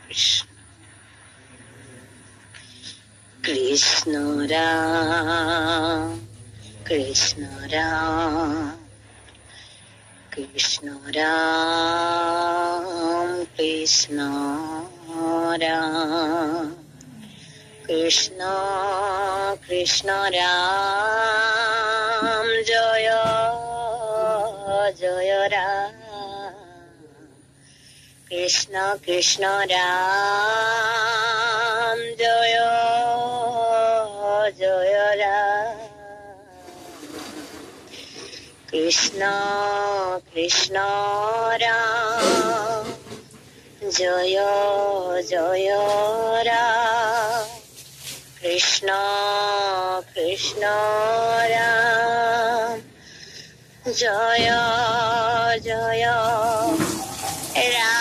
Krishna Ram, Krishna Ram, Krishna Ram, Krishna Ram, Krishna Krishna Ram, Jaya Jaya Ram, Krishna Krishna Ram, Jaya Jaya Ram, Krishna Krishna Ram, Jaya Jaya Ram, Krishna Krishna Ram, Jaya Jaya Ram.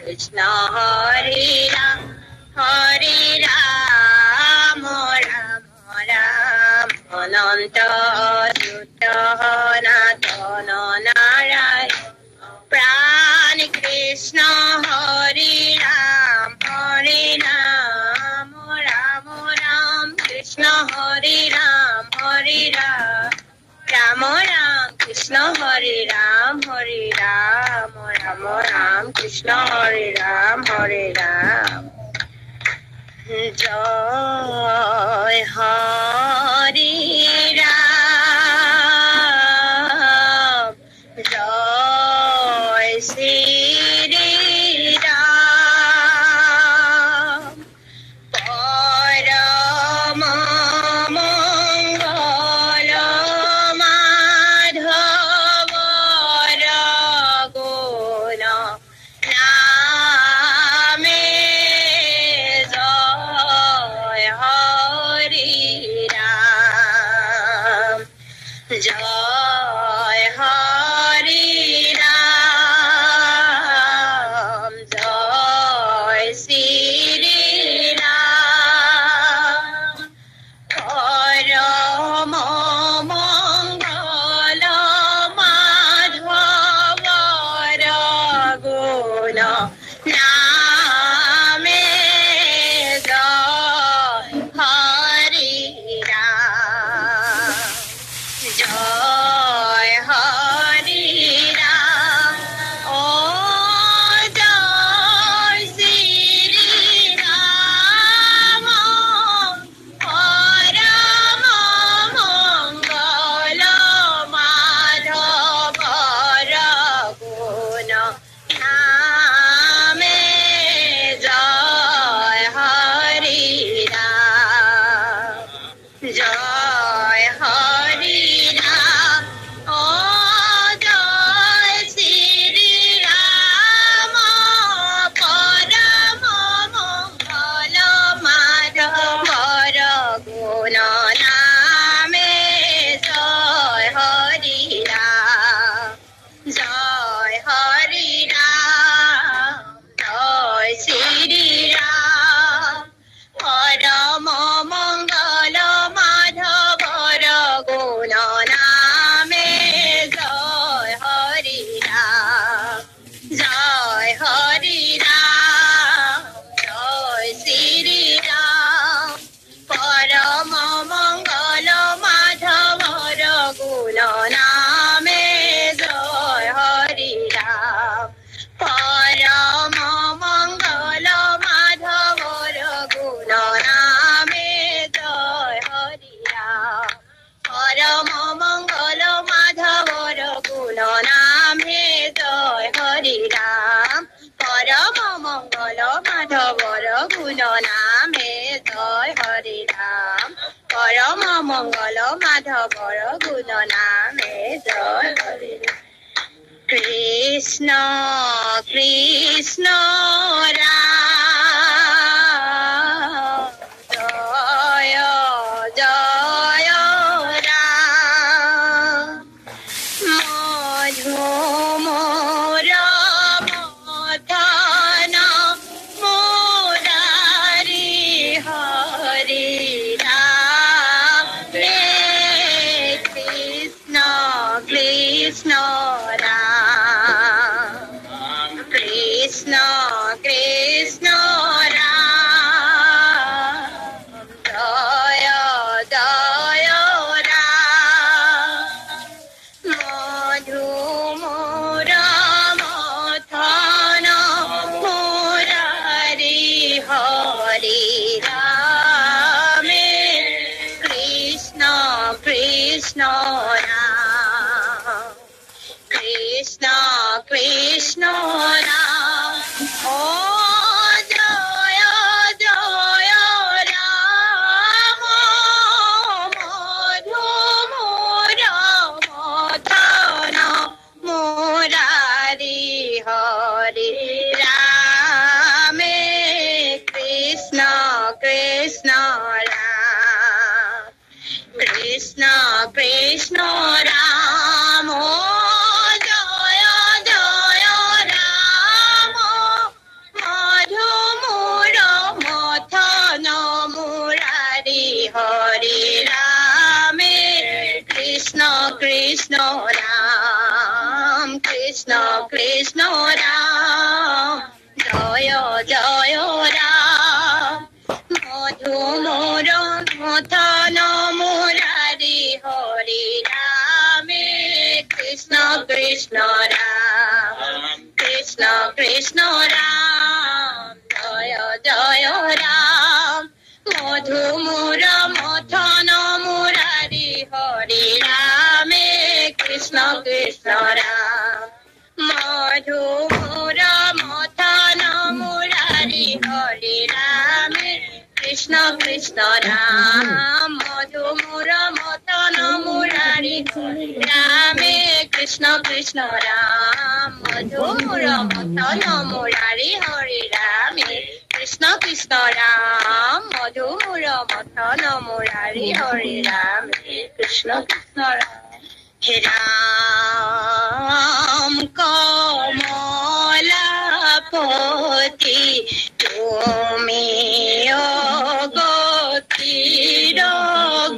Krishna Hare Ram, Hare Ram, Ram Ram, Ananta Sutta Natana Narayana, Prana Krishna Hare Ram, Hare Ram, Ram Ram, Krishna Hare Ram, Hare Ram, Ram Ram, Krishna Hare Ram, Hare Ram, Ram Ram, Krishna Hare Ram, Hare Ram. Jai Hare Ram, Jai Shri Ram, Parama Mangala Madhava Raguna Name Jai Hare Ram. জয় হরি রাম জয় শ্রী রাম পরম মঙ্গল মাধবর গুণ নামে জয় হরি রাম জয় হরি রাম ও জয় শ্রী রাম পরম মঙ্গল মাধবর গুণ নামে জয় হরি রাম জয় হরি রাম ও জয় শ্রী রাম পরম মঙ্গল মাধবর গুণ নামে জয় হরি রাম জয় হরি রাম জয় শ্রী রাম পরম মঙ্গল মাধবর গুণ নামে জয় হরি রাম জয় হরি রাম জয় শ্রী রাম পরম মঙ্গল মাধবর গুণ নামে জয় হরি রাম পরম মঙ্গল মাধবর গুণ নামে জয় হরি রাম পরম মঙ্গল মাধবর গুণ নামে জয় হরি রাম পরম মঙ্গল মাধবর গুণ নামে জয় হরি রাম পরম মঙ্গল মাধবর গুণ নামে জয় হরি রাম কৃষ্ণ কৃষ্ণ রাম জয় জয় রাম মধু মোর মথন মুরারি হরি রাম হে কৃষ্ণ কৃষ্ণ রাম কৃষ্ণ কৃষ্ণ রাম জয় জয় রাম মধু মোর মথন মুরারি হরি রাম কৃষ্ণ কৃষ্ণ রাম কৃষ্ণ কৃষ্ণ রাম ও জয় জয় রাম মধু মোর মথন মুরারি হরি রাম কৃষ্ণ কৃষ্ণ রাম কৃষ্ণ কৃষ্ণ রাম ও জয় জয় রাম মধু মোর মথন মুরারি হরি রাম কৃষ্ণ কৃষ্ণ রাম কৃষ্ণ কৃষ্ণ রাম জয় জয় রাম মধু মোর মথন মুরারি হরি রাম কৃষ্ণ কৃষ্ণ রাম কৃষ্ণ কৃষ্ণ রাম জয় জয় রাম মধু মোর মথন মুরারি হরি রাম কৃষ্ণ কৃষ্ণ রাম মধু মোর মথন মুরারি হরি রাম কৃষ্ণ কৃষ্ণ রাম মধু মোর মথন মুরারি হরি রাম কৃষ্ণ কৃষ্ণ রাম মধু মোর মথন মুরারি হরি রাম কৃষ্ণ কৃষ্ণ রাম মধু মোর মথন মুরারি হরি রাম কৃষ্ণ কৃষ্ণ রাম রাম কমলাপতি তুমি অগতির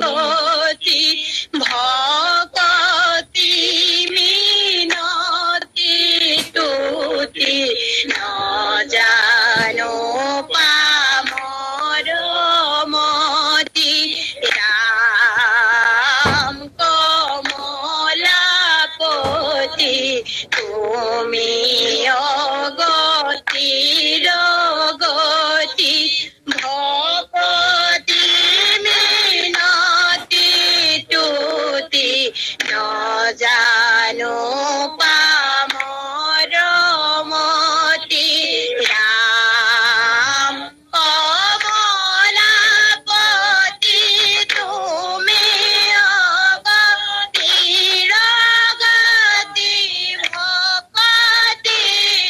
গতি ভকতি মিনতি তুতি ন জানো পামর মতি রাম কমলাপতি তুমি অগতির গতি ভকতি মিনতি তুতি ন জানো পামর মতি রাম কমলাপতি তুমি অগতির গতি ভকতি মিনতি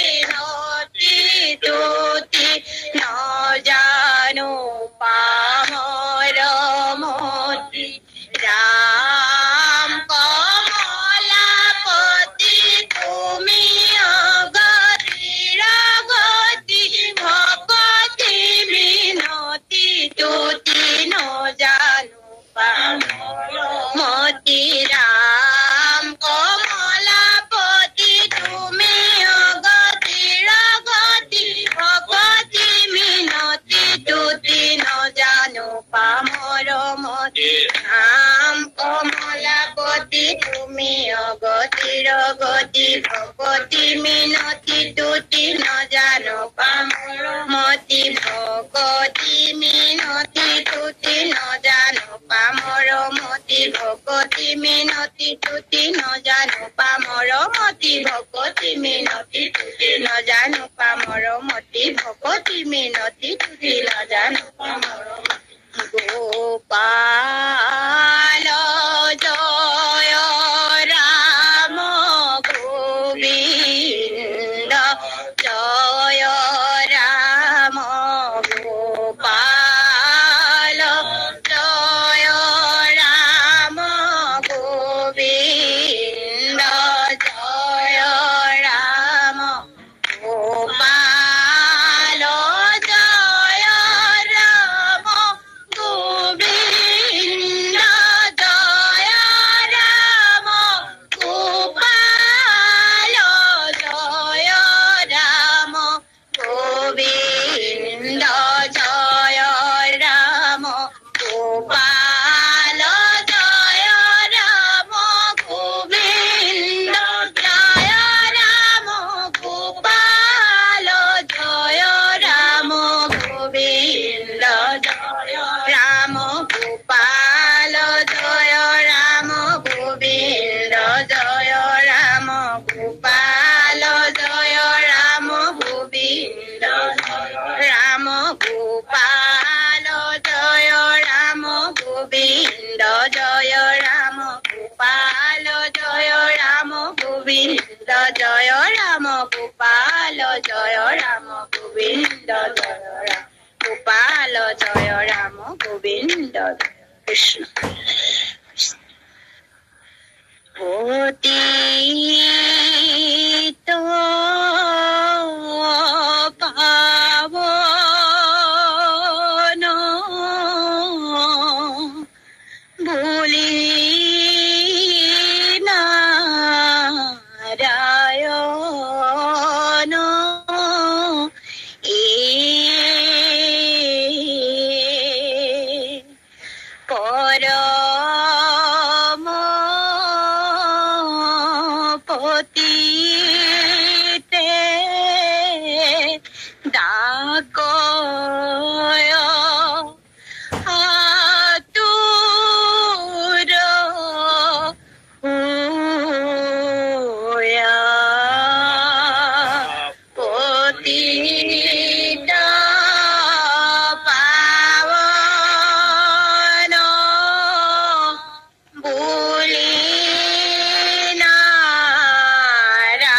তুতি ন জানো পামর মতি রাম কমলাপতি তুমি অগতির গতি ভকতি মিনতি তুতি ন জানো পামর মতি রাম কমলাপতি তুমি অগতির গতি ভকতি মিনতি তুতি ন জানো পামর মতি রাম কমলাপতি তুমি অগতির গতি ভকতি মিনতি তুতি ন জানো পামর মতি ভকতি মিনতি তুতি ন জানো পামর মতি ভকতি মিনতি তুতি ন জানো পামর মতি ভকতি মিনতি তুতি ন জানো পামর মতি ভকতি মিনতি তুতি ন জানো পামর গোপাল জয় রাম গোবিন্দ জয় রাম গোপাল জয় রাম গোবিন্দ জয় রাম গোপাল জয় রাম গোবিন্দ জয় রাম গোপাল জয় রাম গোবিন্দ জয় রাম গোপাল জয় রাম গোবিন্দ জয় রাম গোপাল জয় রাম গোবিন্দ জয় রাম গোপাল জয় রাম গোবিন্দ জয় রাম গোপাল জয় রাম গোবিন্দ রাম গোপাল জয় রাম গোবিন্দ জয় রাম গোপাল জয় রাম গোবিন্দ জয় রাম গোপাল জয় রাম গোবিন্দ জয় রাম গোপাল জয় রাম গোবিন্দ কৃষ্ণ পতিত পাবন ভুলি নারায়ণ এ পরম পতিতে ডাক আতুর হুয়া পতিতা পাবন ভুলি নারায়ণ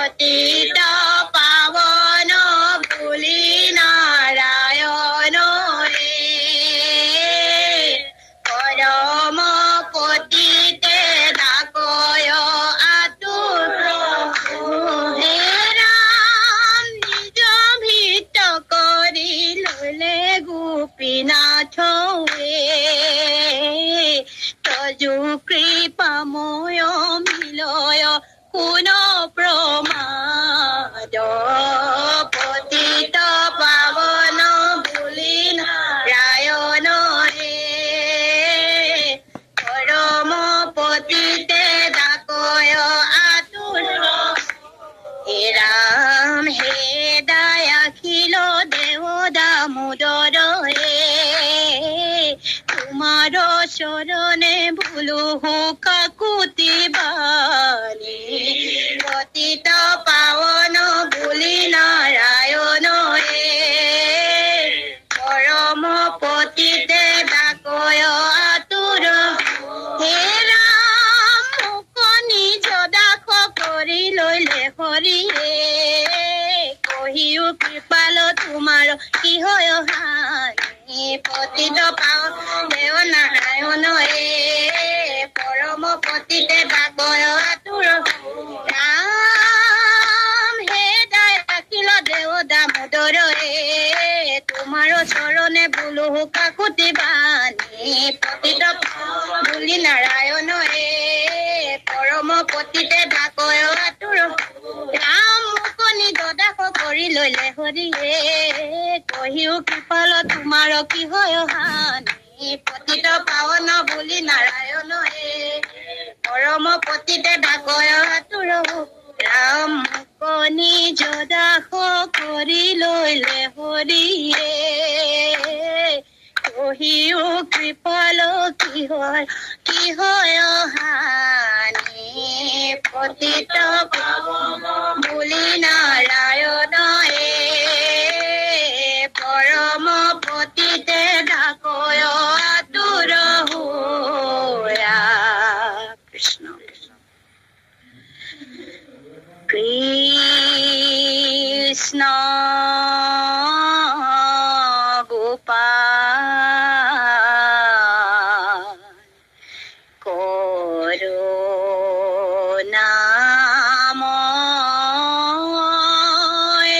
পতিত পাৱন বুলি নাৰায়ণ হে পৰম পতিতে ডাকয় আতুৰ হে ৰাম নিজ ভিত কৰি ললে গোপীনাথ তজু কৃপাময় মিলয় কোন প্ৰমাদ পতিত পাৱন বুলি নাৰায়ণ হে পৰম পতিতে ডাকয় আতুৰ হে ৰাম হে দয়াশীল দেৱ দামোদৰ হে তোমাৰ চৰণে ভুলো কাকুতি বাণী পতিত পাৱন বুলি নাৰায়ণ হে পৰম পতিতে ডাকয় আতুৰ হে ৰাম মোক নিজ দাস কৰি ললে হৰিয়ে কহিও কৃপাল তোমাৰ কি হয় হানি পতিত পাৱন দেৱ নাৰায়ণ হে পৰম পতিতে ডাকয় আতুৰ ৰাম হে দয়াশীল দেৱ দামোদৰ হে তোমাৰ চৰণে বোলো কাকুতি বাণী পতিত বুলি নাৰায়ণ হে পৰম পতিতে ডাকয় আতুৰ ৰাম মোক নিজ দাস কৰি ললে হৰিয়ে কহিও কৃপাল তোমাৰ কি হয় হানি পতিত পাৱন বুলি নাৰায়ণ হে পৰম পতিতে ডাকয় আতুৰ ৰাম মোক নিজ দাস কৰি ললে হৰিয়ে কহিও কৃপাল কি হয় হানি পতিত পাৱন বুলি নাৰায়ণ হে পৰম পতিতে ডাকয় আতুৰ কৃষ্ণ কৃষ্ণ গোপাল করুণাময়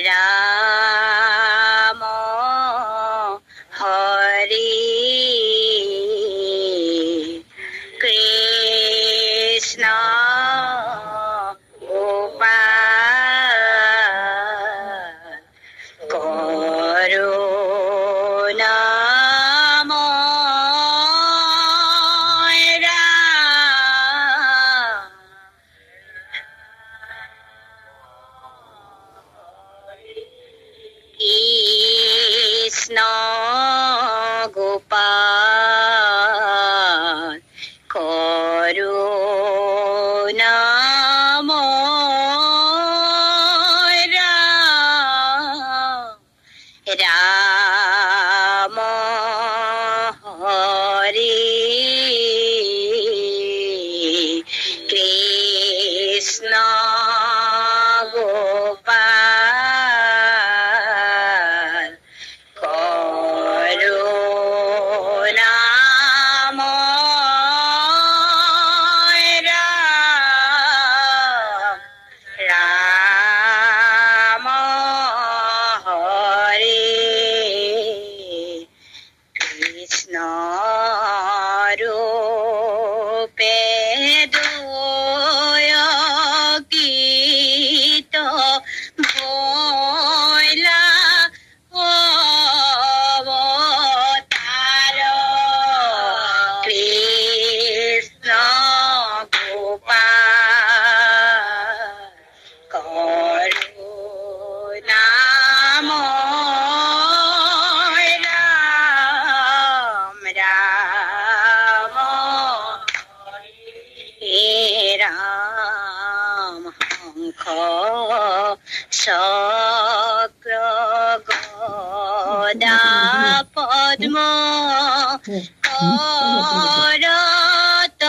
রাম হরি কৃষ্ণ গোপাল করুণাময় কৃষ্ণ গোপাল করুণাময় রাম হরি কৃষ্ণ গোপাল করুণাময় রাম হরি কৃষ্ণ রূপে দোয় গীত ভৈলা অবতার কৃষ্ণ গোপাল করুণাময় রাম রাম হে রাম হংস চক্র গদা পদ্ম করত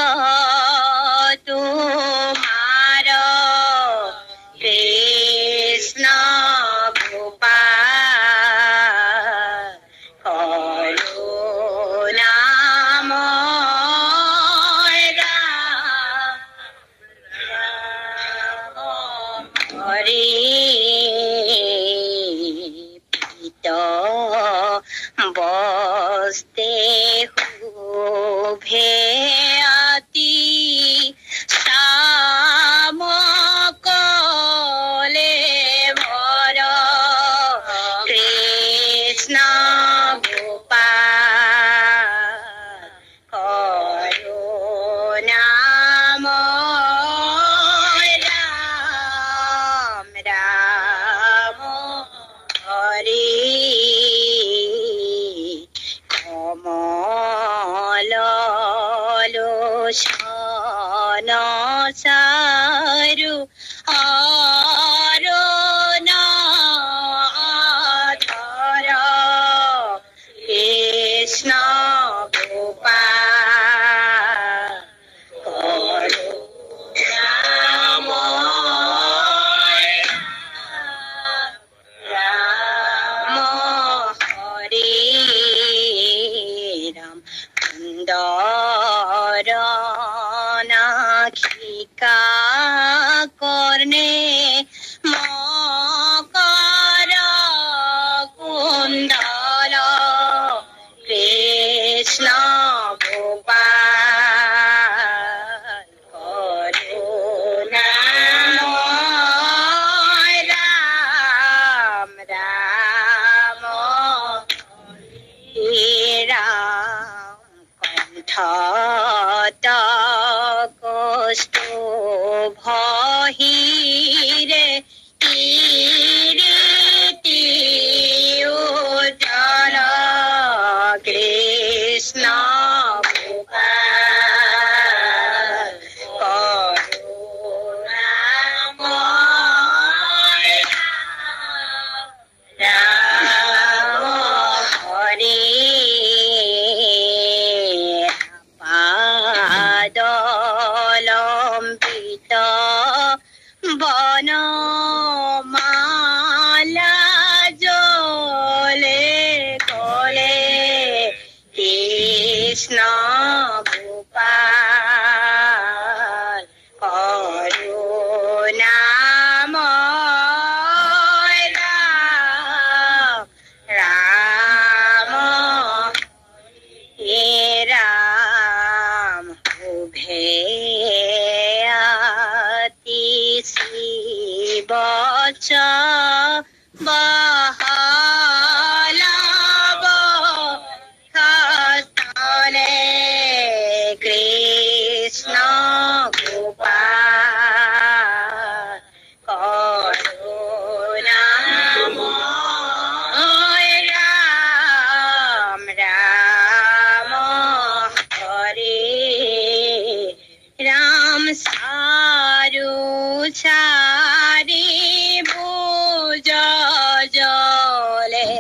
বন চাৰু অৰুণ ধৰ কৃষ্ণ গোপাল করুণাময় রাম হরে রাম সুন্দর নাখিকা কর্ণে মকর কুণ্ডল কৃষ্ণ গোপাল করুণাময় রাম রাম রাম কণ্ঠত কৌস্তুভ হিরে কিরীটি উজ্জ্বল কৃষ্ণ গোপাল করুণাময় রাম হরে পাদলম্বিত বনমালা জলে কলে কৃষ্ণ গোপাল করুণাময় রাম রাম হে রাম উভে আতি শিবচ বহলাব খস্তলে কৃষ্ণ গোপাল করুণাময় রাম রাম হরে রাম সারু চারি ভুজ জলে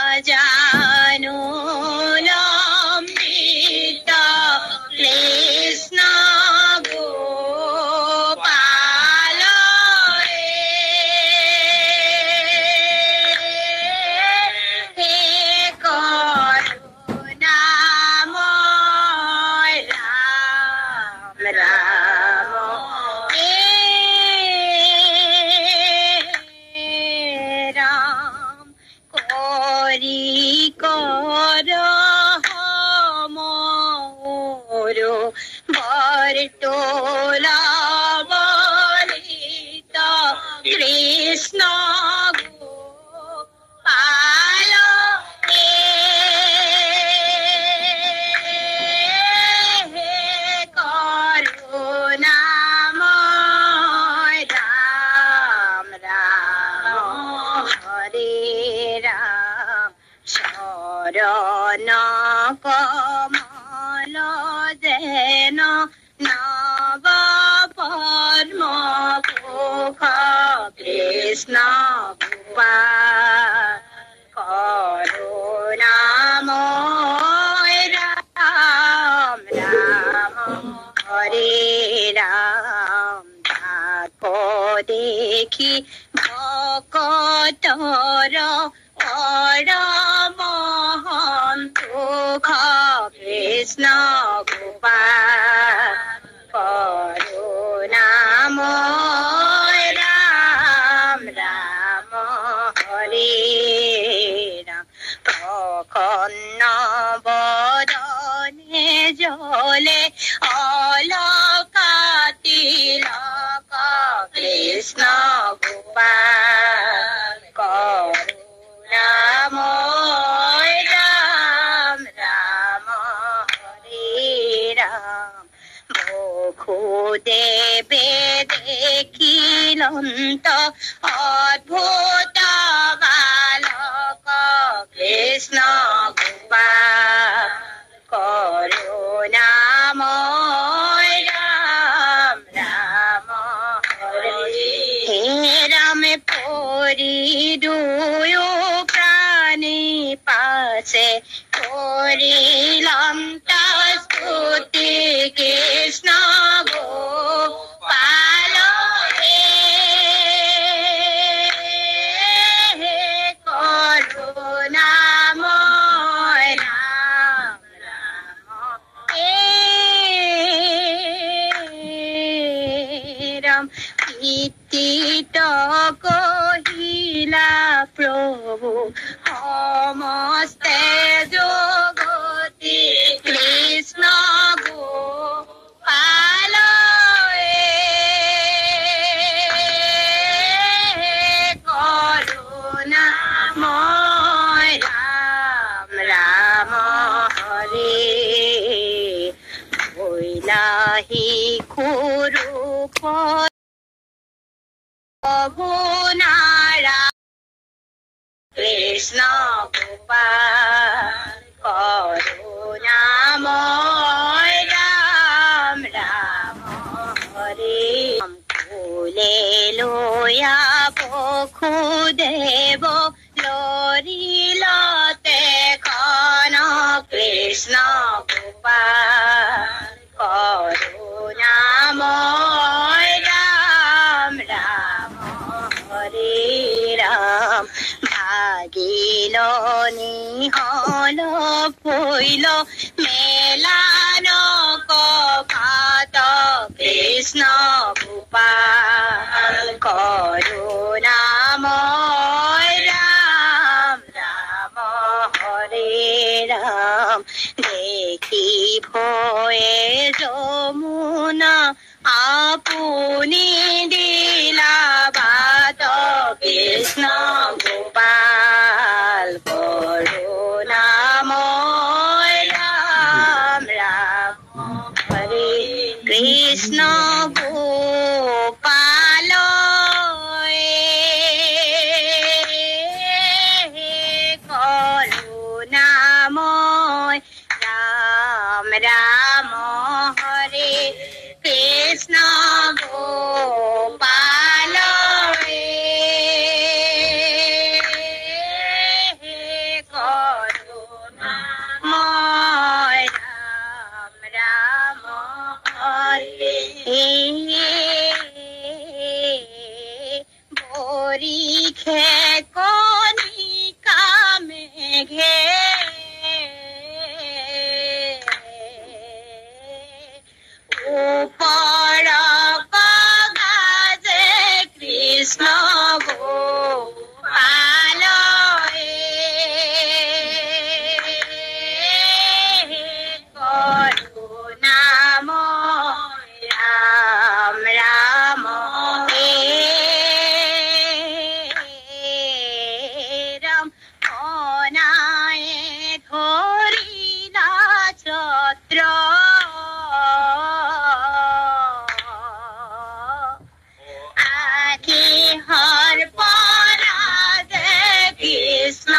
আজানু লম্বিত কৃষ্ণ গোপাল হে করুণাময় রাম রাম রাম করি কর মোর বরটোলা বলিত কৃষ্ণ গোপাল হে করুণাময় রাম রাম হরে রাম শরণ কমল যেন নব পদ্ম পুখ কৃষ্ণ গোপাল করুণাময় রাম রাম হরে রাম তাকো দেখি ভকতর পরমহং দুঃখ কৃষ্ণ গোপাল করুণাময় রাম রাম হরে রাম প্রসন্ন বদনে জলে অলকা তিলক কৃষ্ণ গোপাল করুণাময় রাম রাম হরে রাম বসুদেবে দেখিলন্ত অদ্ভুত বালক কৃষ্ণ গোপাল করুণাময় করিলাম স্তুতি কৃষ্ণ গোপাল হে করুণাময় রাম রাম হে রাম ইতিত কহিলা প্রভু সমস্তে জগতি কৃষ্ণ গোপাল করুণাময় রাম রাম হরে বৈলাহি কুরূপ ভুনারা কৃষ্ণ গোপাল করুণাময় রাম রাম হরে কুলে লোয়া বসুদেব লরিলতে খন কৃষ্ণ গোপাল করুণাময় রাম রাম হরে রাম ভাগিল নিহল ফুইল মেলান কপাত কৃষ্ণ গোপাল করুণাময় রাম রাম হরে রাম দেখি ভয়ে যমুনা আপুনি দিলা বাত কৃষ্ণ গোপাল করুণাময় রাম রাম হরে কৃষ্ণ গোপাল করুণাময় রাম রাম হরে কৃষ্ণ গোপাল করুণাময় রাম রাম হরে বরিখে কণিকা মেঘে উপর গাজে কৃষ্ণ গোপাল করুণাময় রাম রাম রাম অনায় ধরিলা ছত্র আখি হর পরাজে কৃষ্ণ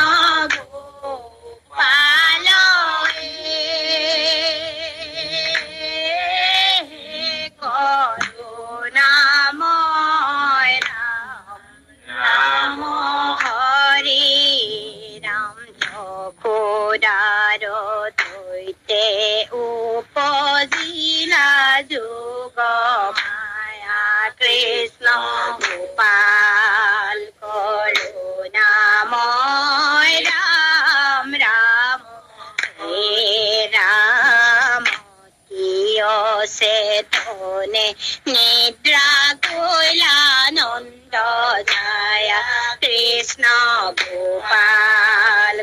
গোপাল করুণাময় রাম রাম হরে রাম যশোদার দৈতে উপজিলা যোগ মায়া কৃষ্ণ গোপাল করুণাময় রাম রাম হে রাম কিয় চেতনে নিদ্রা কৈলানন্দ যায় কৃষ্ণ গোপাল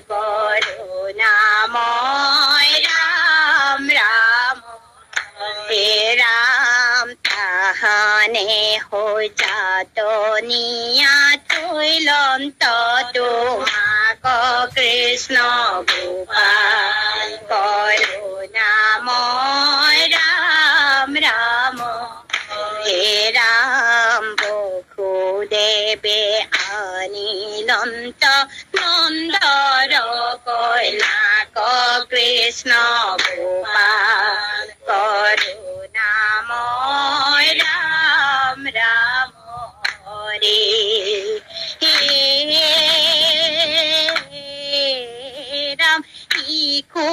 করুণাময় রাম রাম হে রাম তাহানে হৈ যাত নিয়া থৈলন্ত তোমাক কৃষ্ণ গোপাল করুণাময় রাম রাম হে রাম বসুদেবে আনিলন্ত নন্দর কৈলাক কৃষ্ণ গোপাল করুণাময় রাম রাম হরে রাম ইকো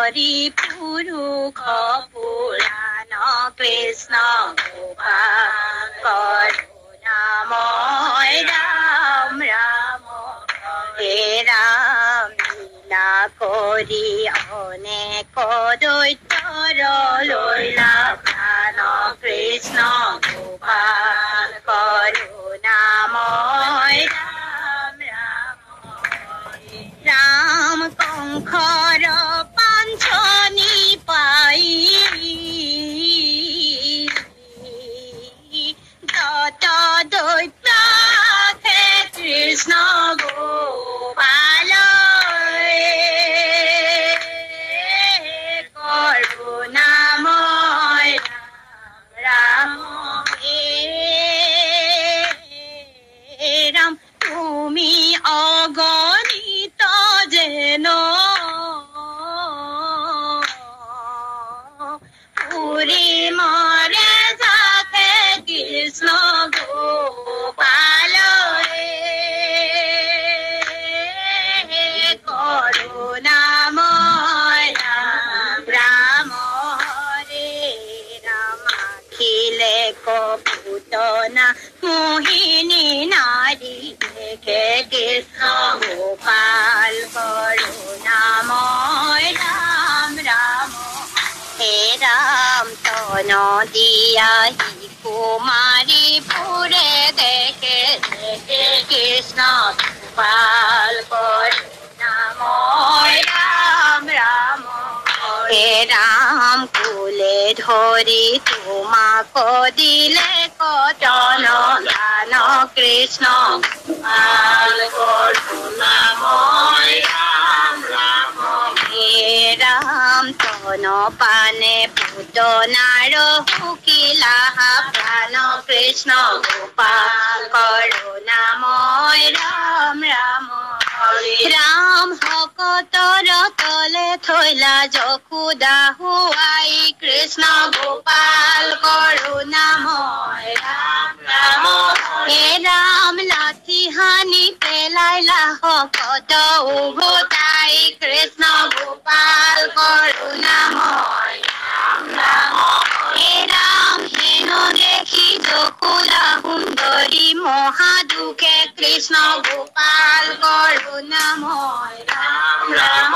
হরি পুৰুষ পুৰাণ কৃষ্ণ গোপাল কৰুণাময় ৰাম ৰাম হে ৰাম লীলা কৰি অনেক দৈত্যৰ লৈলা প্ৰাণ কৃষ্ণ গোপাল কৰুণাময় ৰাম ৰাম ৰাম কংসৰ পাঞ্চনি পাই তত দৈত্যাখে কৃষ্ণ গোপাল করুণাময় রাম হে রাম তুমি অগণিত যেন পুরী মরে যাকে কৃষ্ণ গোপাল করুণাময় রাম রাম হরে রাম খিলে কপুতনা মোহিনী নারী দেখে কৃষ্ণ গোপাল করুণাময় রাম রাম হে রাম তন দিয়াহি কুমারী পুরে দেখে দেখে কৃষ্ণ গোপাল করুণাময় রাম রাম হে রাম কুলে ধরি তোমাক দিলে কটন দান কৃষ্ণ গোপাল করুণাময় রাম রাম হে রাম তন পানে পুতনার হুকিলা প্রাণ কৃষ্ণ গোপাল করুণাময় রাম রাম রাম ভকতৰ তলে থৈলা যশোদা হুৱাই কৃষ্ণ গোপাল কৰুণাময় ৰাম ৰাম হে ৰাম লাঠি হানি পেলাইলা ভকত উভতাই কৃষ্ণ গোপাল কৰুণাময় ৰাম ৰাম হে ৰাম হেন দেখি যশোদা সুন্দৰী মহা দুখে কৃষ্ণ গোপাল করুণাময় রাম রাম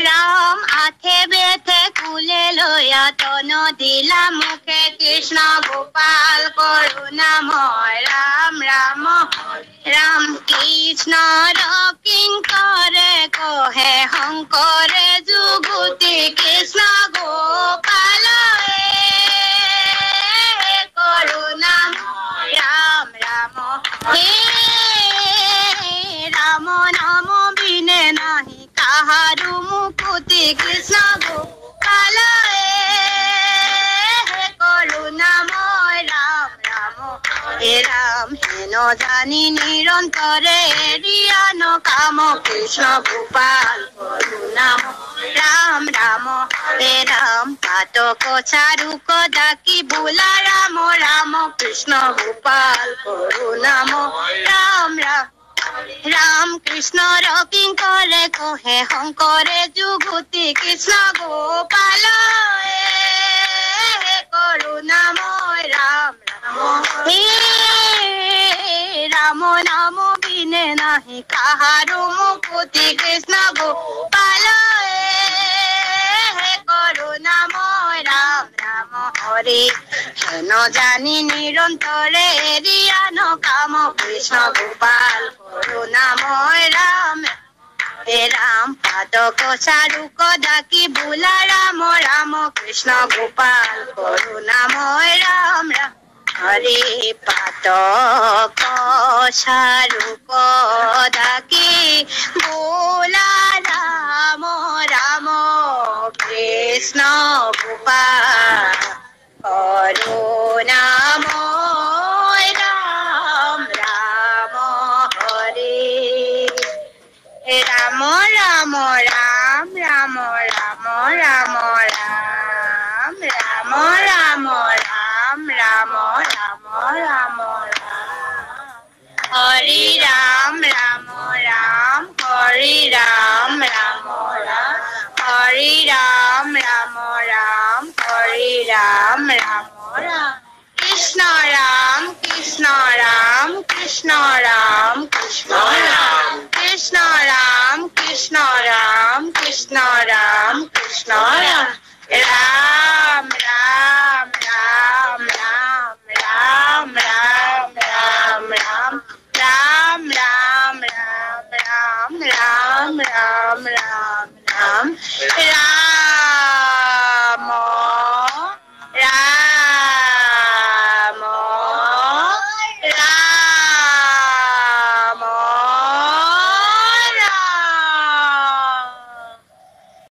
রাম আঠে বেঠে কুলে লয়া তন দিলা মুখে কৃষ্ণ গোপাল করুণাময় রাম রাম রাম কৃষ্ণৰ কিংকৰে কহে শংকৰে যুগুতি কৃষ্ণ গোপাল করুণাময় রাম রাম হে রাম নাম বিনে নাহি কাহারু মুকুতি কৃষ্ণ গোপাল করুণাময় রাম রাম হে রাম হেন জানি নিরন্তরে রিয়ান কাম কৃষ্ণ গোপাল করুণাময় রাম রাম হে রাম পাতক চারুক ডাকি বোলা রাম রাম কৃষ্ণ গোপাল করুণাময় রাম রাম রাম কৃষ্ণৰ কিংকৰে কহে শংকৰে যুগুতি কৃষ্ণ গোপাল করুণাময় রাম রাম হে রাম নাম বিনে নাহি কাহারু মুকুতি কৃষ্ণ গোপাল করুণাময় রাম রাম হরে হেন জানি নিরন্তরে রিয়ান কাম কৃষ্ণ গোপাল করুণাময় রাম হে রাম পাদক চারুক ডাকি বোলা রাম রাম কৃষ্ণ গোপাল করুণাময় রাম রাম হরে পাদক চারুক ডাকি বোলা রাম রাম কৃষ্ণ গোপাল করুণাময় রাম রাম হরে Ram Ram Ram Ram Ram Ram Ram Ram Ram Ram Ram Ram Ram Hari Ram Ram Ram Hari Ram Ram Ram Hari Hare Ram, Rama Ram, Hare Ram, Rama Ram. Krishna Ram, Krishna Ram, Krishna Ram, Krishna Ram. Krishna Ram, Krishna Ram, Krishna Ram, Krishna Ram.